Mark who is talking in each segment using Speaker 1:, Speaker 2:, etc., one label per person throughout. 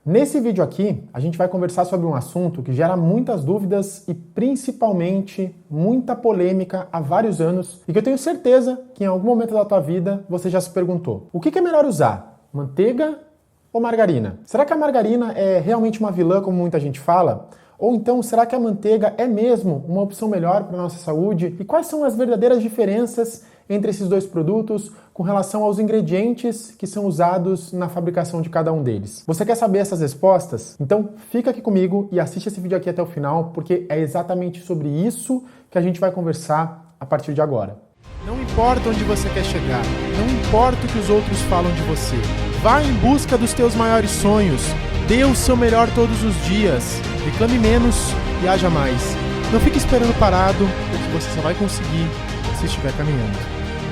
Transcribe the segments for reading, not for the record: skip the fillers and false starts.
Speaker 1: Nesse vídeo aqui, a gente vai conversar sobre um assunto que gera muitas dúvidas e principalmente muita polêmica há vários anos e que eu tenho certeza que em algum momento da tua vida você já se perguntou. O que é melhor usar? Manteiga ou margarina? Será que a margarina é realmente uma vilã, como muita gente fala? Ou então, será que a manteiga é mesmo uma opção melhor para a nossa saúde? E quais são as verdadeiras diferenças entre esses dois produtos com relação aos ingredientes que são usados na fabricação de cada um deles? Você quer saber essas respostas? Então fica aqui comigo e assiste esse vídeo aqui até o final, porque é exatamente sobre isso que a gente vai conversar a partir de agora.
Speaker 2: Não importa onde você quer chegar, não importa o que os outros falam de você. Vá em busca dos teus maiores sonhos, dê o seu melhor todos os dias, reclame menos e haja mais. Não fique esperando parado, porque você só vai conseguir se estiver caminhando.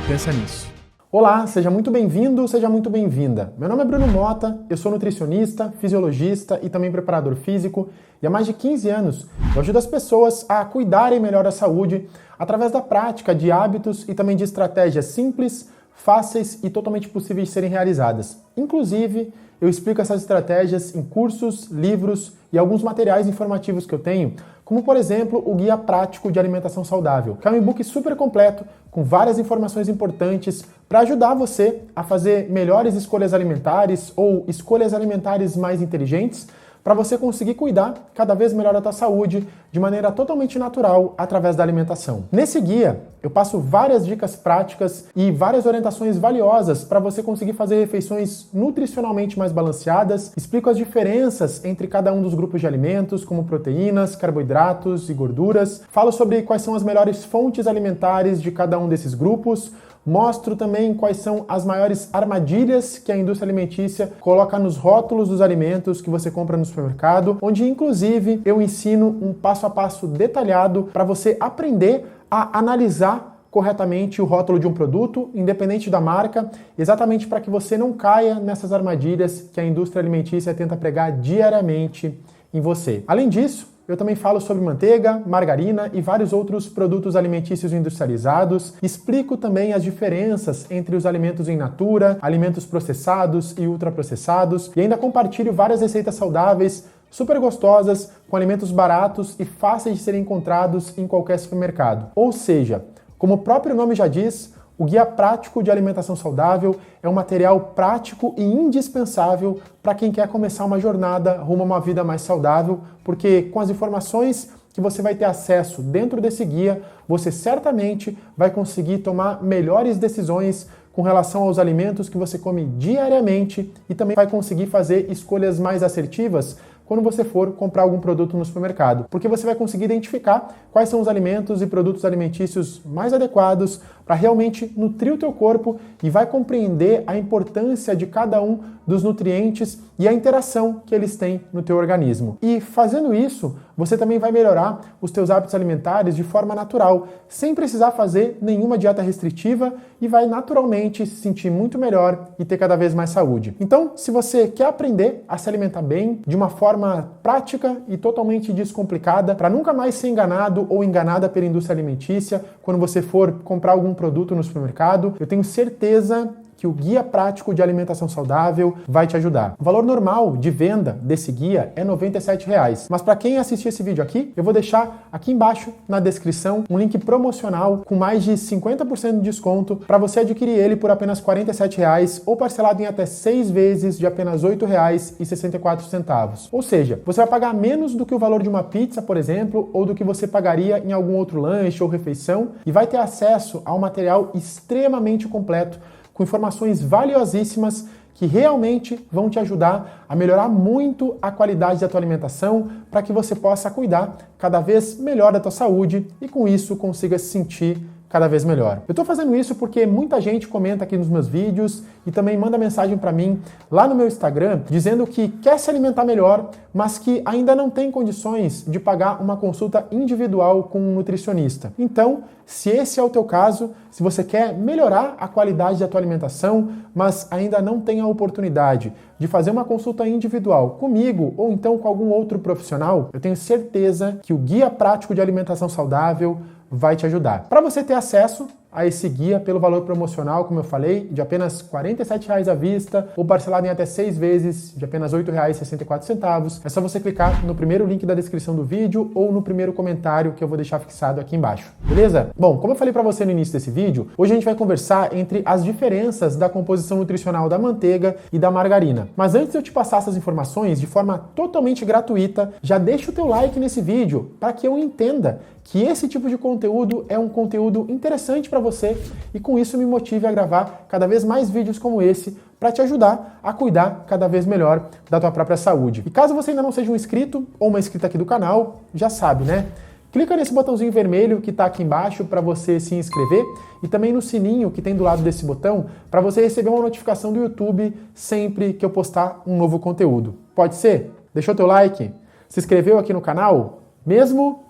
Speaker 2: Pensa nisso.
Speaker 1: Olá, seja muito bem-vindo, seja muito bem-vinda. Meu nome é Bruno Mota, eu sou nutricionista, fisiologista e também preparador físico e há mais de 15 anos eu ajudo as pessoas a cuidarem melhor da saúde através da prática de hábitos e também de estratégias simples, fáceis e totalmente possíveis de serem realizadas. Inclusive, eu explico essas estratégias em cursos, livros e alguns materiais informativos que eu tenho, como por exemplo o Guia Prático de Alimentação Saudável, que é um e-book super completo com várias informações importantes para ajudar você a fazer melhores escolhas alimentares ou escolhas alimentares mais inteligentes, para você conseguir cuidar cada vez melhor da tua saúde de maneira totalmente natural através da alimentação. Nesse guia, eu passo várias dicas práticas e várias orientações valiosas para você conseguir fazer refeições nutricionalmente mais balanceadas, explico as diferenças entre cada um dos grupos de alimentos, como proteínas, carboidratos e gorduras, falo sobre quais são as melhores fontes alimentares de cada um desses grupos, mostro também quais são as maiores armadilhas que a indústria alimentícia coloca nos rótulos dos alimentos que você compra no supermercado, onde inclusive eu ensino um passo a passo detalhado para você aprender a analisar corretamente o rótulo de um produto, independente da marca, exatamente para que você não caia nessas armadilhas que a indústria alimentícia tenta pregar diariamente em você. Além disso, eu também falo sobre manteiga, margarina e vários outros produtos alimentícios industrializados. Explico também as diferenças entre os alimentos in natura, alimentos processados e ultraprocessados. E ainda compartilho várias receitas saudáveis, super gostosas, com alimentos baratos e fáceis de serem encontrados em qualquer supermercado. Ou seja, como o próprio nome já diz, o Guia Prático de Alimentação Saudável é um material prático e indispensável para quem quer começar uma jornada rumo a uma vida mais saudável, porque com as informações que você vai ter acesso dentro desse guia, você certamente vai conseguir tomar melhores decisões com relação aos alimentos que você come diariamente e também vai conseguir fazer escolhas mais assertivas quando você for comprar algum produto no supermercado, porque você vai conseguir identificar quais são os alimentos e produtos alimentícios mais adequados para realmente nutrir o teu corpo e vai compreender a importância de cada um dos nutrientes e a interação que eles têm no teu organismo. E fazendo isso, você também vai melhorar os teus hábitos alimentares de forma natural, sem precisar fazer nenhuma dieta restritiva e vai naturalmente se sentir muito melhor e ter cada vez mais saúde. Então, se você quer aprender a se alimentar bem, de uma forma prática e totalmente descomplicada, para nunca mais ser enganado ou enganada pela indústria alimentícia quando você for comprar algum produto no supermercado, eu tenho certeza que o Guia Prático de Alimentação Saudável vai te ajudar. O valor normal de venda desse guia é R$ 97,00, mas para quem assistir esse vídeo aqui, eu vou deixar aqui embaixo na descrição um link promocional com mais de 50% de desconto para você adquirir ele por apenas R$ 47,00 ou parcelado em até 6 vezes de apenas R$ 8,64. Ou seja, você vai pagar menos do que o valor de uma pizza, por exemplo, ou do que você pagaria em algum outro lanche ou refeição e vai ter acesso a um material extremamente completo com informações valiosíssimas que realmente vão te ajudar a melhorar muito a qualidade da tua alimentação para que você possa cuidar cada vez melhor da tua saúde e com isso consiga se sentir cada vez melhor. Eu tô fazendo isso porque muita gente comenta aqui nos meus vídeos e também manda mensagem para mim lá no meu Instagram dizendo que quer se alimentar melhor, mas que ainda não tem condições de pagar uma consulta individual com um nutricionista. Então, se esse é o teu caso, se você quer melhorar a qualidade da tua alimentação, mas ainda não tem a oportunidade de fazer uma consulta individual comigo ou então com algum outro profissional, eu tenho certeza que o Guia Prático de Alimentação Saudável vai te ajudar. Para você ter acesso a esse guia pelo valor promocional, como eu falei, de apenas R$ 47,00 à vista ou parcelado em até 6 vezes de apenas R$ 8,64. É só você clicar no primeiro link da descrição do vídeo ou no primeiro comentário que eu vou deixar fixado aqui embaixo, beleza? Bom, como eu falei para você no início desse vídeo, hoje a gente vai conversar entre as diferenças da composição nutricional da manteiga e da margarina. Mas antes de eu te passar essas informações de forma totalmente gratuita, já deixa o teu like nesse vídeo para que eu entenda que esse tipo de conteúdo é um conteúdo interessante para você e com isso me motive a gravar cada vez mais vídeos como esse para te ajudar a cuidar cada vez melhor da tua própria saúde. E caso você ainda não seja um inscrito ou uma inscrita aqui do canal, já sabe, né? Clica nesse botãozinho vermelho que está aqui embaixo para você se inscrever e também no sininho que tem do lado desse botão para você receber uma notificação do YouTube sempre que eu postar um novo conteúdo. Pode ser? Deixou teu like? Se inscreveu aqui no canal? Mesmo?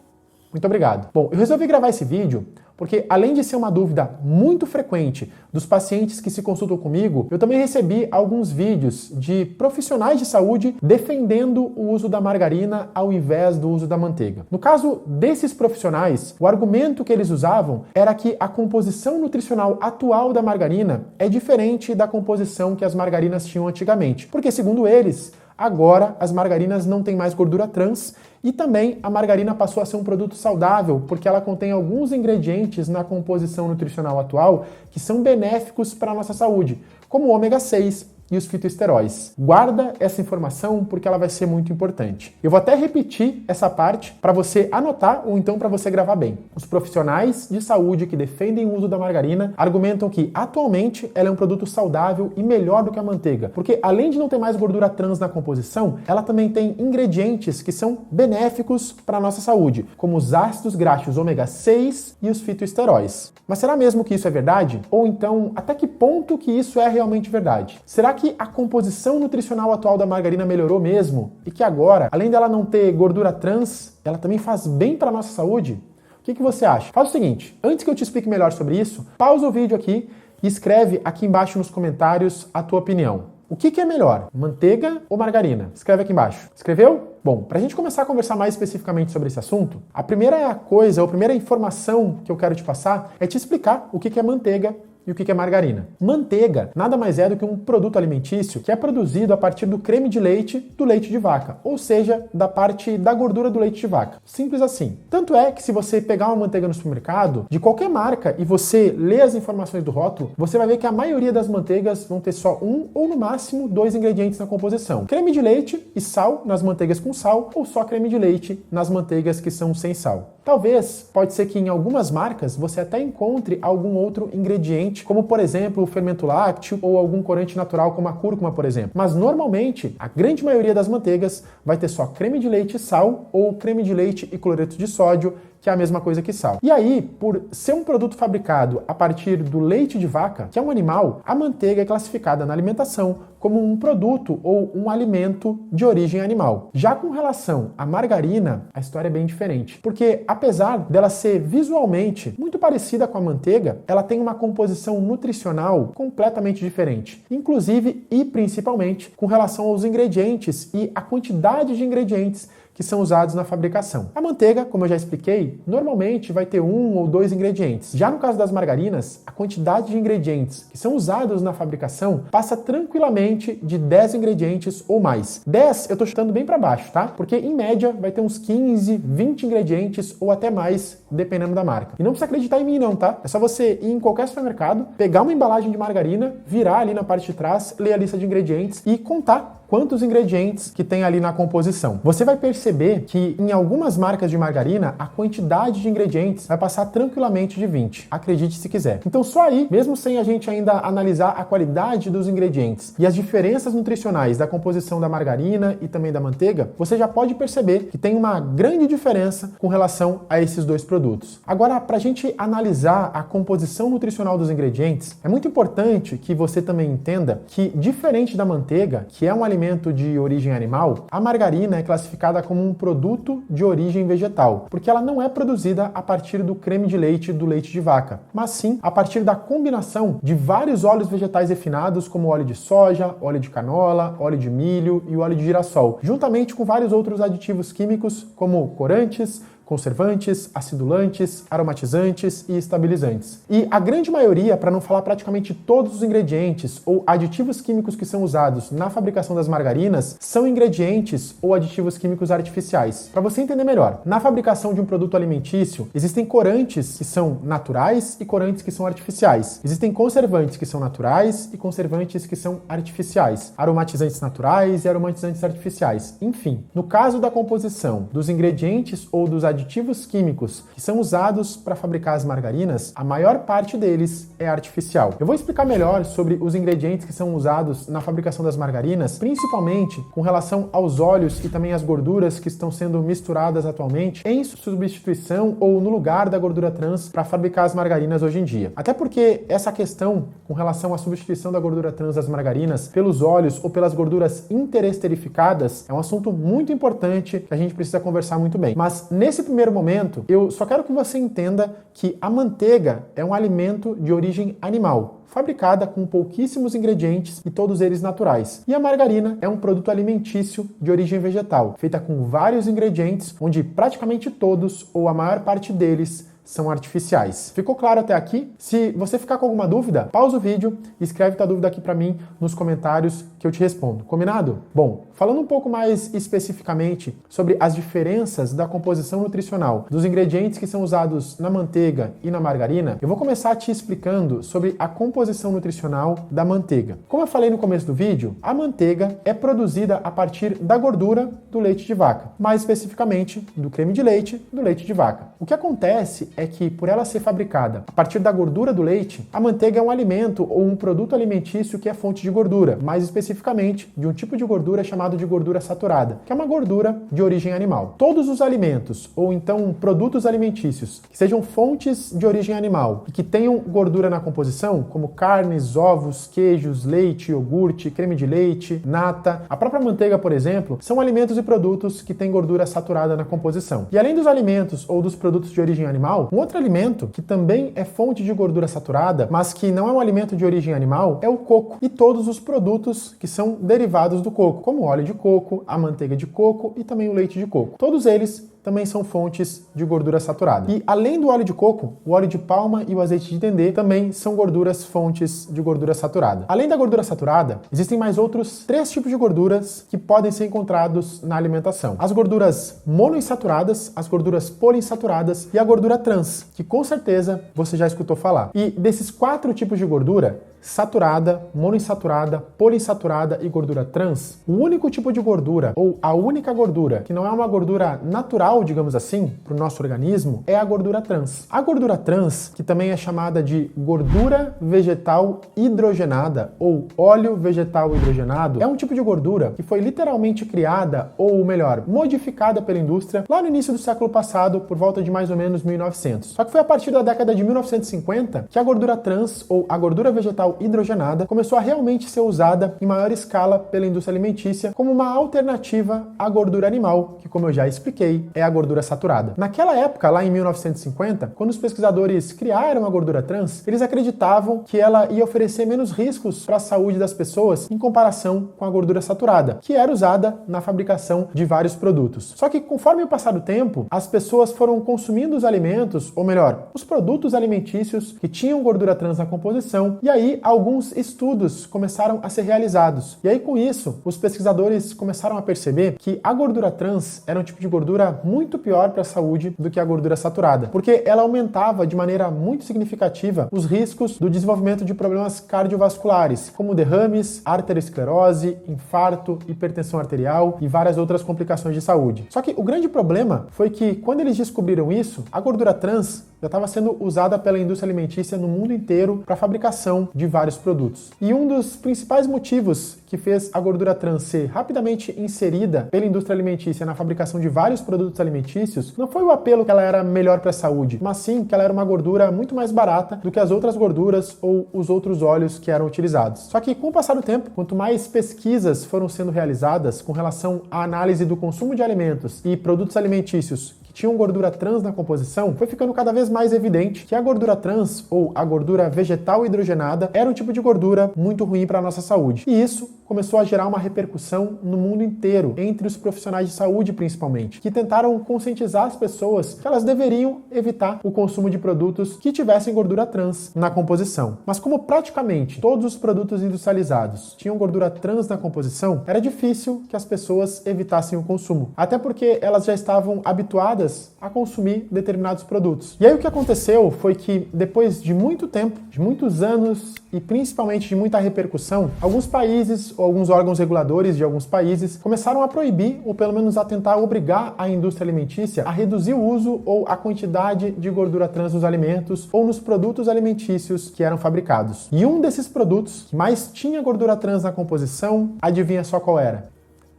Speaker 1: Muito obrigado. Bom, eu resolvi gravar esse vídeo porque, além de ser uma dúvida muito frequente dos pacientes que se consultam comigo, eu também recebi alguns vídeos de profissionais de saúde defendendo o uso da margarina ao invés do uso da manteiga. No caso desses profissionais, o argumento que eles usavam era que a composição nutricional atual da margarina é diferente da composição que as margarinas tinham antigamente, porque, segundo eles, agora as margarinas não têm mais gordura trans e também a margarina passou a ser um produto saudável porque ela contém alguns ingredientes na composição nutricional atual que são benéficos para a nossa saúde, como o ômega 6 e os fitoesteróis. Guarda essa informação porque ela vai ser muito importante. Eu vou até repetir essa parte para você anotar ou então para você gravar bem. Os profissionais de saúde que defendem o uso da margarina argumentam que atualmente ela é um produto saudável e melhor do que a manteiga, porque além de não ter mais gordura trans na composição, ela também tem ingredientes que são benéficos para a nossa saúde, como os ácidos graxos ômega 6 e os fitoesteróis. Mas será mesmo que isso é verdade? Ou então, até que ponto que isso é realmente verdade? Será que a composição nutricional atual da margarina melhorou mesmo? E que agora, além dela não ter gordura trans, ela também faz bem para a nossa saúde? O que você acha? Faz o seguinte, antes que eu te explique melhor sobre isso, pausa o vídeo aqui e escreve aqui embaixo nos comentários a tua opinião. O que é melhor, manteiga ou margarina? Escreve aqui embaixo. Escreveu? Bom, para a gente começar a conversar mais especificamente sobre esse assunto, a primeira coisa, ou a primeira informação que eu quero te passar é te explicar o que é manteiga e o que é margarina. Manteiga nada mais é do que um produto alimentício que é produzido a partir do creme de leite do leite de vaca, ou seja, da parte da gordura do leite de vaca. Simples assim. Tanto é que se você pegar uma manteiga no supermercado, de qualquer marca, e você ler as informações do rótulo, você vai ver que a maioria das manteigas vão ter só um ou no máximo 2 ingredientes na composição. Creme de leite e sal nas manteigas com sal, ou só creme de leite nas manteigas que são sem sal. Talvez, pode ser que em algumas marcas você até encontre algum outro ingrediente, como por exemplo o fermento lácteo ou algum corante natural como a cúrcuma, por exemplo. Mas normalmente, a grande maioria das manteigas vai ter só creme de leite e sal ou creme de leite e cloreto de sódio, que é a mesma coisa que sal. E aí, por ser um produto fabricado a partir do leite de vaca, que é um animal, a manteiga é classificada na alimentação como um produto ou um alimento de origem animal. Já com relação à margarina, a história é bem diferente, porque apesar dela ser visualmente muito parecida com a manteiga, ela tem uma composição nutricional completamente diferente, inclusive e principalmente com relação aos ingredientes e a quantidade de ingredientes que são usados na fabricação. A manteiga, como eu já expliquei, normalmente vai ter 1 ou 2 ingredientes. Já no caso das margarinas, a quantidade de ingredientes que são usados na fabricação passa tranquilamente de 10 ingredientes ou mais. 10 eu tô chutando bem para baixo, tá? Porque em média vai ter uns 15, 20 ingredientes ou até mais, dependendo da marca. E não precisa acreditar em mim não, tá? É só você ir em qualquer supermercado, pegar uma embalagem de margarina, virar ali na parte de trás, ler a lista de ingredientes e contar quantos ingredientes que tem ali na composição. Você vai perceber que em algumas marcas de margarina, a quantidade de ingredientes vai passar tranquilamente de 20. Acredite se quiser. Então só aí, mesmo sem a gente ainda analisar a qualidade dos ingredientes e as diferenças nutricionais da composição da margarina e também da manteiga, você já pode perceber que tem uma grande diferença com relação a esses dois produtos. Agora, para a gente analisar a composição nutricional dos ingredientes, é muito importante que você também entenda que, diferente da manteiga, que é um alimento de origem animal, a margarina é classificada como um produto de origem vegetal, porque ela não é produzida a partir do creme de leite do leite de vaca, mas sim a partir da combinação de vários óleos vegetais refinados, como óleo de soja, óleo de canola, óleo de milho e o óleo de girassol, juntamente com vários outros aditivos químicos, como corantes, conservantes, acidulantes, aromatizantes e estabilizantes. E a grande maioria, para não falar praticamente todos os ingredientes ou aditivos químicos que são usados na fabricação das margarinas, são ingredientes ou aditivos químicos artificiais. Para você entender melhor, na fabricação de um produto alimentício, existem corantes que são naturais e corantes que são artificiais. Existem conservantes que são naturais e conservantes que são artificiais. Aromatizantes naturais e aromatizantes artificiais. Enfim, no caso da composição dos ingredientes ou dos aditivos químicos que são usados para fabricar as margarinas, a maior parte deles é artificial. Eu vou explicar melhor sobre os ingredientes que são usados na fabricação das margarinas, principalmente com relação aos óleos e também às gorduras que estão sendo misturadas atualmente em substituição ou no lugar da gordura trans para fabricar as margarinas hoje em dia. Até porque essa questão com relação à substituição da gordura trans das margarinas pelos óleos ou pelas gorduras interesterificadas é um assunto muito importante que a gente precisa conversar muito bem. Mas nesse primeiro momento, eu só quero que você entenda que a manteiga é um alimento de origem animal, fabricada com pouquíssimos ingredientes e todos eles naturais. E a margarina é um produto alimentício de origem vegetal, feita com vários ingredientes, onde praticamente todos ou a maior parte deles são artificiais. Ficou claro até aqui? Se você ficar com alguma dúvida, pausa o vídeo e escreve tua dúvida aqui para mim nos comentários que eu te respondo. Combinado? Bom, falando um pouco mais especificamente sobre as diferenças da composição nutricional dos ingredientes que são usados na manteiga e na margarina, eu vou começar te explicando sobre a composição nutricional da manteiga. Como eu falei no começo do vídeo, a manteiga é produzida a partir da gordura do leite de vaca, mais especificamente do creme de leite do leite de vaca. O que acontece é que, por ela ser fabricada a partir da gordura do leite, a manteiga é um alimento ou um produto alimentício que é fonte de gordura, mais especificamente de um tipo de gordura chamado de gordura saturada, que é uma gordura de origem animal. Todos os alimentos, ou então produtos alimentícios, que sejam fontes de origem animal e que tenham gordura na composição, como carnes, ovos, queijos, leite, iogurte, creme de leite, nata, a própria manteiga, por exemplo, são alimentos e produtos que têm gordura saturada na composição. E além dos alimentos ou dos produtos de origem animal, um outro alimento que também é fonte de gordura saturada, mas que não é um alimento de origem animal, é o coco e todos os produtos que são derivados do coco, como o óleo de coco, a manteiga de coco e também o leite de coco. Todos eles também são fontes de gordura saturada. E além do óleo de coco, o óleo de palma e o azeite de dendê também são gorduras fontes de gordura saturada. Além da gordura saturada, existem mais outros 3 tipos de gorduras que podem ser encontrados na alimentação. As gorduras monoinsaturadas, as gorduras poliinsaturadas e a gordura trans, que com certeza você já escutou falar. E desses 4 tipos de gordura, saturada, monoinsaturada, poliinsaturada e gordura trans, o único tipo de gordura, ou a única gordura, que não é uma gordura natural, digamos assim, para o nosso organismo, é a gordura trans. A gordura trans, que também é chamada de gordura vegetal hidrogenada, ou óleo vegetal hidrogenado, é um tipo de gordura que foi literalmente criada, ou melhor, modificada pela indústria lá no início do século passado, por volta de mais ou menos 1900. Só que foi a partir da década de 1950 que a gordura trans, ou a gordura vegetal hidrogenada, começou a realmente ser usada em maior escala pela indústria alimentícia como uma alternativa à gordura animal, que, como eu já expliquei, é a gordura saturada. Naquela época, lá em 1950, quando os pesquisadores criaram a gordura trans, eles acreditavam que ela ia oferecer menos riscos para a saúde das pessoas em comparação com a gordura saturada, que era usada na fabricação de vários produtos. Só que, conforme o passar do tempo, as pessoas foram consumindo os alimentos, ou melhor, os produtos alimentícios que tinham gordura trans na composição, e aí alguns estudos começaram a ser realizados. E aí, com isso, os pesquisadores começaram a perceber que a gordura trans era um tipo de gordura muito pior para a saúde do que a gordura saturada, porque ela aumentava de maneira muito significativa os riscos do desenvolvimento de problemas cardiovasculares, como derrames, arteriosclerose, infarto, hipertensão arterial e várias outras complicações de saúde. Só que o grande problema foi que, quando eles descobriram isso, a gordura trans já estava sendo usada pela indústria alimentícia no mundo inteiro para a fabricação de vários produtos. E um dos principais motivos que fez a gordura trans ser rapidamente inserida pela indústria alimentícia na fabricação de vários produtos alimentícios não foi o apelo que ela era melhor para a saúde, mas sim que ela era uma gordura muito mais barata do que as outras gorduras ou os outros óleos que eram utilizados. Só que, com o passar do tempo, quanto mais pesquisas foram sendo realizadas com relação à análise do consumo de alimentos e produtos alimentícios que tinham gordura trans na composição, foi ficando cada vez mais evidente que a gordura trans, ou a gordura vegetal hidrogenada, era um tipo de gordura muito ruim para a nossa saúde. E isso começou a gerar uma repercussão no mundo inteiro, entre os profissionais de saúde principalmente, que tentaram conscientizar as pessoas que elas deveriam evitar o consumo de produtos que tivessem gordura trans na composição. Mas como praticamente todos os produtos industrializados tinham gordura trans na composição, era difícil que as pessoas evitassem o consumo, até porque elas já estavam habituadas a consumir determinados produtos. E aí o que aconteceu foi que, depois de muito tempo, de muitos anos e principalmente de muita repercussão, alguns países ou alguns órgãos reguladores de alguns países começaram a proibir, ou pelo menos a tentar obrigar a indústria alimentícia a reduzir o uso ou a quantidade de gordura trans nos alimentos ou nos produtos alimentícios que eram fabricados. E um desses produtos que mais tinha gordura trans na composição, adivinha só qual era?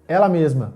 Speaker 1: Ela mesma,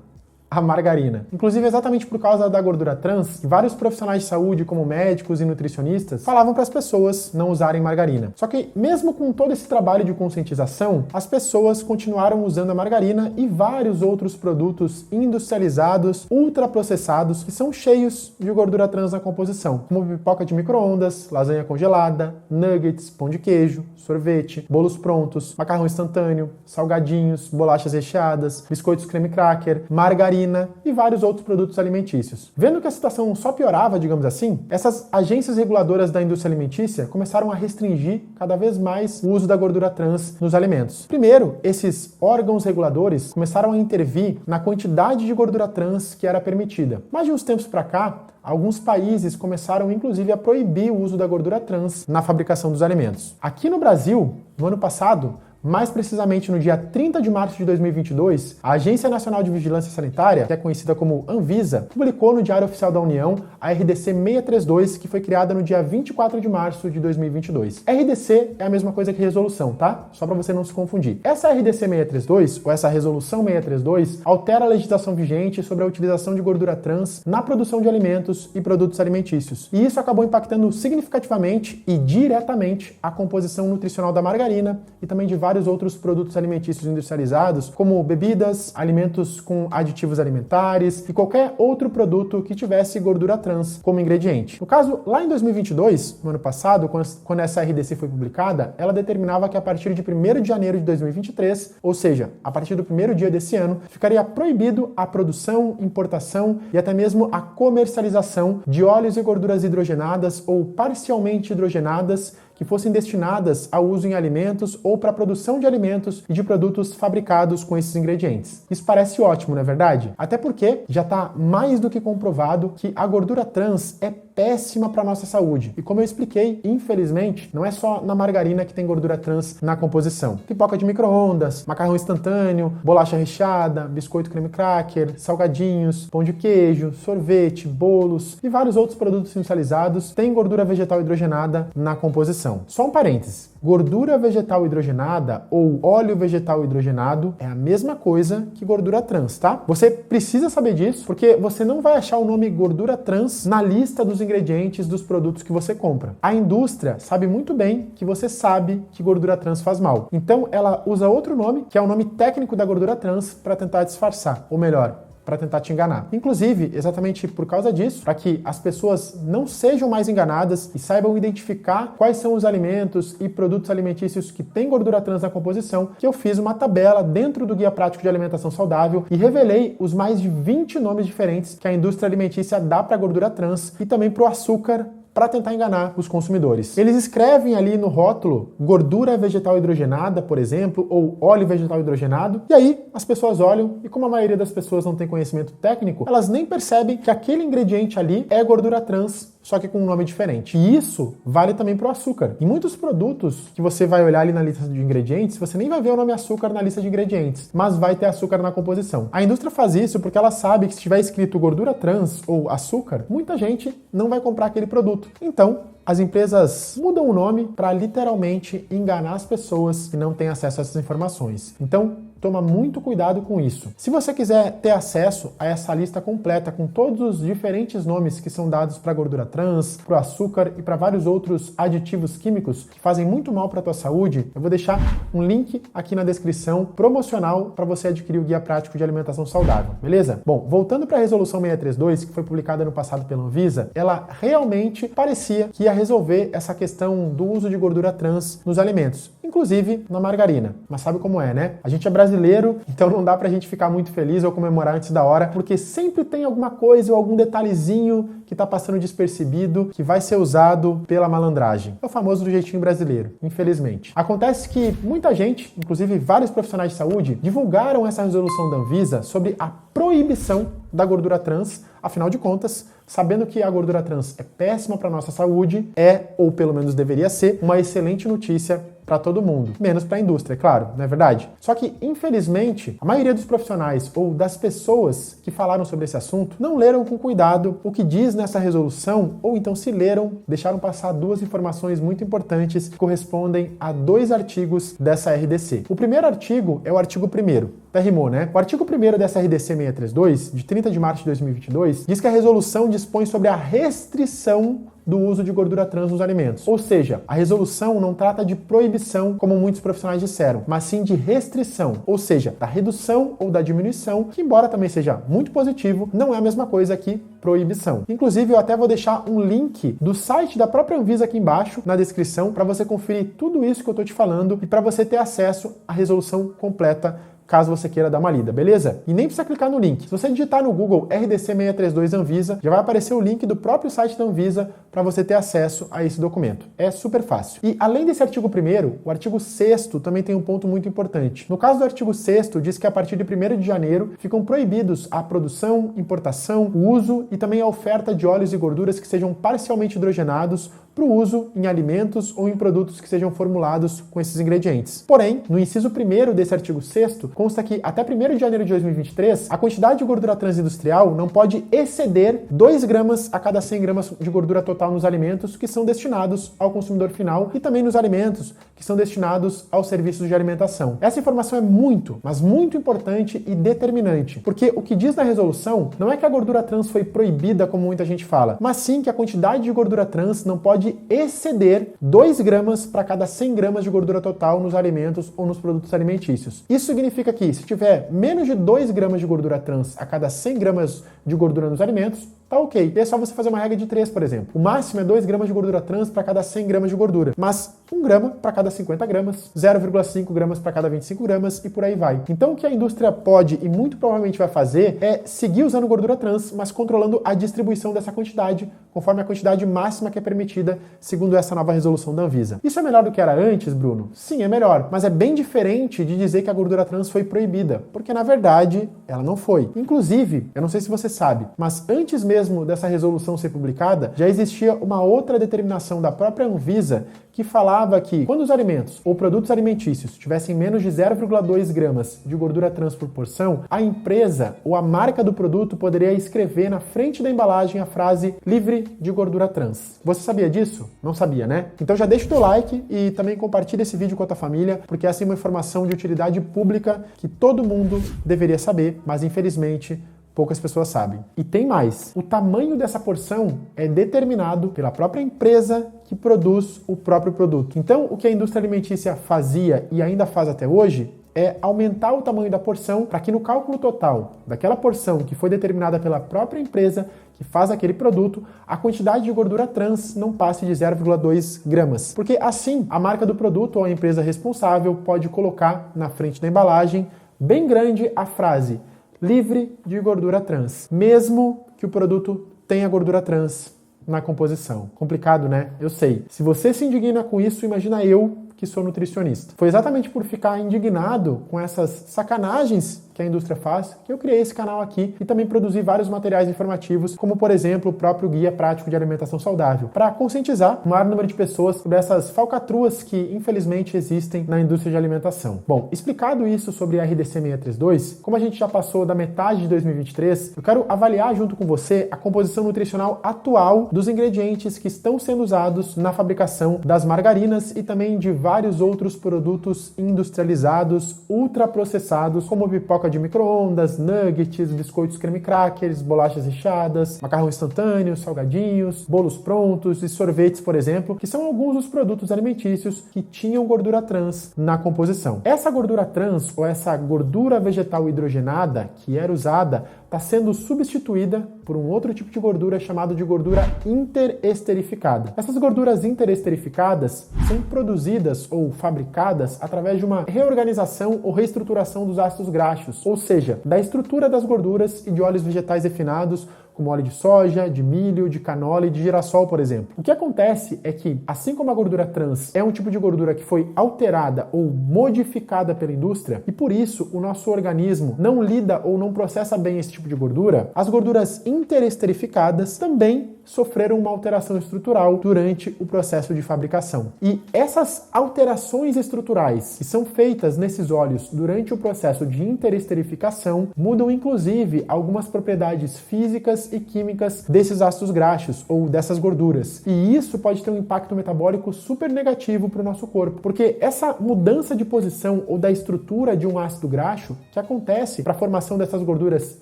Speaker 1: a margarina. Inclusive, exatamente por causa da gordura trans, vários profissionais de saúde, como médicos e nutricionistas, falavam para as pessoas não usarem margarina. Só que, mesmo com todo esse trabalho de conscientização, as pessoas continuaram usando a margarina e vários outros produtos industrializados, ultraprocessados, que são cheios de gordura trans na composição, como pipoca de micro-ondas, lasanha congelada, nuggets, pão de queijo, sorvete, bolos prontos, macarrão instantâneo, salgadinhos, bolachas recheadas, biscoitos creme cracker, margarina e vários outros produtos alimentícios. Vendo que a situação só piorava, digamos assim, essas agências reguladoras da indústria alimentícia começaram a restringir cada vez mais o uso da gordura trans nos alimentos. Primeiro, esses órgãos reguladores começaram a intervir na quantidade de gordura trans que era permitida. Mas de uns tempos para cá, alguns países começaram inclusive a proibir o uso da gordura trans na fabricação dos alimentos. Aqui no Brasil, no ano passado, mais precisamente no dia 30 de março de 2022, a Agência Nacional de Vigilância Sanitária, que é conhecida como Anvisa, publicou no Diário Oficial da União a RDC 632, que foi criada no dia 24 de março de 2022. RDC é a mesma coisa que resolução, tá? Só para você não se confundir. Essa RDC 632, ou essa Resolução 632, altera a legislação vigente sobre a utilização de gordura trans na produção de alimentos e produtos alimentícios. E isso acabou impactando significativamente e diretamente a composição nutricional da margarina e também de vários outros produtos alimentícios industrializados, como bebidas, alimentos com aditivos alimentares e qualquer outro produto que tivesse gordura trans como ingrediente. No caso, lá em 2022, no ano passado, quando essa RDC foi publicada, ela determinava que a partir de 1º de janeiro de 2023, ou seja, a partir do primeiro dia desse ano, ficaria proibido a produção, importação e até mesmo a comercialização de óleos e gorduras hidrogenadas ou parcialmente hidrogenadas que fossem destinadas ao uso em alimentos ou para a produção de alimentos e de produtos fabricados com esses ingredientes. Isso parece ótimo, não é verdade? Até porque já está mais do que comprovado que a gordura trans é péssima para a nossa saúde. E como eu expliquei, infelizmente, não é só na margarina que tem gordura trans na composição. Pipoca de micro-ondas, macarrão instantâneo, bolacha recheada, biscoito creme cracker, salgadinhos, pão de queijo, sorvete, bolos e vários outros produtos industrializados têm gordura vegetal hidrogenada na composição. Só um parênteses. Gordura vegetal hidrogenada ou óleo vegetal hidrogenado é a mesma coisa que gordura trans, tá? Você precisa saber disso porque você não vai achar o nome gordura trans na lista dos ingredientes dos produtos que você compra. A indústria sabe muito bem que você sabe que gordura trans faz mal. Então ela usa outro nome, que é o nome técnico da gordura trans, para tentar disfarçar, ou melhor, para tentar te enganar. Inclusive, exatamente por causa disso, para que as pessoas não sejam mais enganadas e saibam identificar quais são os alimentos e produtos alimentícios que têm gordura trans na composição, que eu fiz uma tabela dentro do Guia Prático de Alimentação Saudável e revelei os mais de 20 nomes diferentes que a indústria alimentícia dá para a gordura trans e também para o açúcar, para tentar enganar os consumidores. Eles escrevem ali no rótulo gordura vegetal hidrogenada, por exemplo, ou óleo vegetal hidrogenado, e aí as pessoas olham e como a maioria das pessoas não tem conhecimento técnico, elas nem percebem que aquele ingrediente ali é gordura trans, só que com um nome diferente. E isso vale também para o açúcar. Em muitos produtos que você vai olhar ali na lista de ingredientes, você nem vai ver o nome açúcar na lista de ingredientes, mas vai ter açúcar na composição. A indústria faz isso porque ela sabe que se tiver escrito gordura trans ou açúcar, muita gente não vai comprar aquele produto. Então, as empresas mudam o nome para literalmente enganar as pessoas que não têm acesso a essas informações. Então, toma muito cuidado com isso. Se você quiser ter acesso a essa lista completa com todos os diferentes nomes que são dados para a gordura trans, para o açúcar e para vários outros aditivos químicos que fazem muito mal para a tua saúde, eu vou deixar um link aqui na descrição promocional para você adquirir o Guia Prático de Alimentação Saudável, beleza? Bom, voltando para a Resolução 632, que foi publicada no passado pela Anvisa, ela realmente parecia que ia resolver essa questão do uso de gordura trans nos alimentos, inclusive na margarina. Mas sabe como é, né? A gente é brasileiro brasileiro, então não dá pra gente ficar muito feliz ou comemorar antes da hora, porque sempre tem alguma coisa ou algum detalhezinho que tá passando despercebido, que vai ser usado pela malandragem. É o famoso do jeitinho brasileiro, infelizmente. Acontece que muita gente, inclusive vários profissionais de saúde, divulgaram essa resolução da Anvisa sobre a proibição da gordura trans. Afinal de contas, sabendo que a gordura trans é péssima para nossa saúde, ou pelo menos deveria ser, uma excelente notícia para todo mundo. Menos para a indústria, é claro, não é verdade? Só que, infelizmente, a maioria dos profissionais ou das pessoas que falaram sobre esse assunto não leram com cuidado o que diz nessa resolução, ou então se leram, deixaram passar duas informações muito importantes que correspondem a 2 artigos dessa RDC. O primeiro artigo é o artigo 1º. Até rimou, né? O artigo 1º dessa RDC 632, de 30 de março de 2022, diz que a resolução dispõe sobre a restrição do uso de gordura trans nos alimentos. Ou seja, a resolução não trata de proibição, como muitos profissionais disseram, mas sim de restrição, ou seja, da redução ou da diminuição, que embora também seja muito positivo, não é a mesma coisa que proibição. Inclusive, eu até vou deixar um link do site da própria Anvisa aqui embaixo, na descrição, para você conferir tudo isso que eu tô te falando e para você ter acesso à resolução completa, caso você queira dar uma lida, beleza? E nem precisa clicar no link. Se você digitar no Google RDC 632 Anvisa, já vai aparecer o link do próprio site da Anvisa para você ter acesso a esse documento. É super fácil. E além desse artigo 1º, o artigo 6º também tem um ponto muito importante. No caso do artigo 6º, diz que a partir de 1º de janeiro ficam proibidos a produção, importação, o uso e também a oferta de óleos e gorduras que sejam parcialmente hidrogenados para o uso em alimentos ou em produtos que sejam formulados com esses ingredientes. Porém, no inciso 1º desse artigo 6º, consta que até 1º de janeiro de 2023, a quantidade de gordura trans industrial não pode exceder 2 gramas a cada 100 gramas de gordura total nos alimentos que são destinados ao consumidor final e também nos alimentos que são destinados aos serviços de alimentação. Essa informação é muito, mas muito importante e determinante, porque o que diz na resolução não é que a gordura trans foi proibida, como muita gente fala, mas sim que a quantidade de gordura trans não pode exceder 2 gramas para cada 100 gramas de gordura total nos alimentos ou nos produtos alimentícios. Isso significa que, se tiver menos de 2 gramas de gordura trans a cada 100 gramas de gordura nos alimentos, tá ok. E é só você fazer uma regra de 3, por exemplo. O máximo é 2 gramas de gordura trans para cada 100 gramas de gordura, mas 1 grama para cada 50 gramas, 0,5 gramas para cada 25 gramas e por aí vai. Então o que a indústria pode e muito provavelmente vai fazer é seguir usando gordura trans, mas controlando a distribuição dessa quantidade, conforme a quantidade máxima que é permitida, segundo essa nova resolução da Anvisa. Isso é melhor do que era antes, Bruno? Sim, é melhor, mas é bem diferente de dizer que a gordura trans foi proibida, porque na verdade ela não foi. Inclusive, eu não sei se você sabe, mas antes mesmo dessa resolução ser publicada, já existia uma outra determinação da própria Anvisa que falava que quando os alimentos ou produtos alimentícios tivessem menos de 0,2 gramas de gordura trans por porção, a empresa ou a marca do produto poderia escrever na frente da embalagem a frase livre de gordura trans. Você sabia disso? Não sabia, né? Então já deixa o teu like e também compartilha esse vídeo com a tua família, porque essa é uma informação de utilidade pública que todo mundo deveria saber, mas infelizmente poucas pessoas sabem. E tem mais. O tamanho dessa porção é determinado pela própria empresa que produz o próprio produto. Então, o que a indústria alimentícia fazia e ainda faz até hoje é aumentar o tamanho da porção para que no cálculo total daquela porção que foi determinada pela própria empresa que faz aquele produto, a quantidade de gordura trans não passe de 0,2 gramas. Porque assim, a marca do produto ou a empresa responsável pode colocar na frente da embalagem, bem grande, a frase livre de gordura trans, mesmo que o produto tenha gordura trans na composição. Complicado, né? Eu sei. Se você se indigna com isso, imagina eu que sou nutricionista. Foi exatamente por ficar indignado com essas sacanagens que a indústria faz, que eu criei esse canal aqui e também produzi vários materiais informativos, como por exemplo o próprio Guia Prático de Alimentação Saudável, para conscientizar o maior número de pessoas sobre essas falcatruas que infelizmente existem na indústria de alimentação. Bom, explicado isso sobre a RDC 632, como a gente já passou da metade de 2023, eu quero avaliar junto com você a composição nutricional atual dos ingredientes que estão sendo usados na fabricação das margarinas e também de vários outros produtos industrializados, ultraprocessados, como pipoca de micro-ondas, nuggets, biscoitos creme crackers, bolachas recheadas, macarrão instantâneo, salgadinhos, bolos prontos e sorvetes, por exemplo, que são alguns dos produtos alimentícios que tinham gordura trans na composição. Essa gordura trans, ou essa gordura vegetal hidrogenada que era usada, está sendo substituída por um outro tipo de gordura chamado de gordura interesterificada. Essas gorduras interesterificadas são produzidas ou fabricadas através de uma reorganização ou reestruturação dos ácidos graxos, ou seja, da estrutura das gorduras e de óleos vegetais refinados, como óleo de soja, de milho, de canola e de girassol, por exemplo. O que acontece é que, assim como a gordura trans é um tipo de gordura que foi alterada ou modificada pela indústria, e por isso o nosso organismo não lida ou não processa bem esse tipo de gordura, as gorduras interesterificadas também sofreram uma alteração estrutural durante o processo de fabricação. E essas alterações estruturais que são feitas nesses óleos durante o processo de interesterificação mudam inclusive algumas propriedades físicas e químicas desses ácidos graxos ou dessas gorduras. E isso pode ter um impacto metabólico super negativo para o nosso corpo, porque essa mudança de posição ou da estrutura de um ácido graxo que acontece para a formação dessas gorduras